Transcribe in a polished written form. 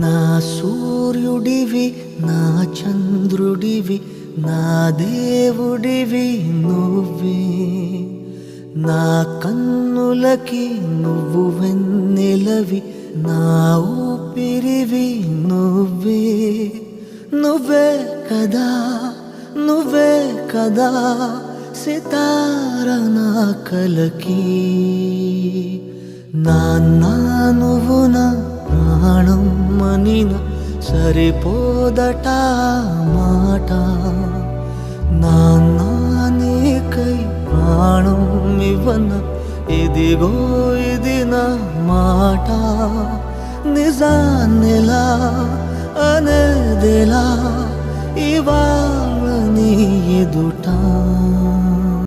నా సూర్యుడివి నా చంద్రుడివి నా దేవుడివి నువ్వే నా కన్నులకి నువ్వు వెన్నెలవి నా ఊపిరివి నువ్వే నువ్వే కదా నువ్వే కదా సితార నా కలకి నాన్నా నువ్వు నా ప్రాణం మనిన సరిపోదట మాట నాన్నా నీకై ప్రాణం ఇవ్వన ఇదిగో ఇది నా మాట నిజాన్నెలా అనేదెలా ఇవాళ నీ ఎదుట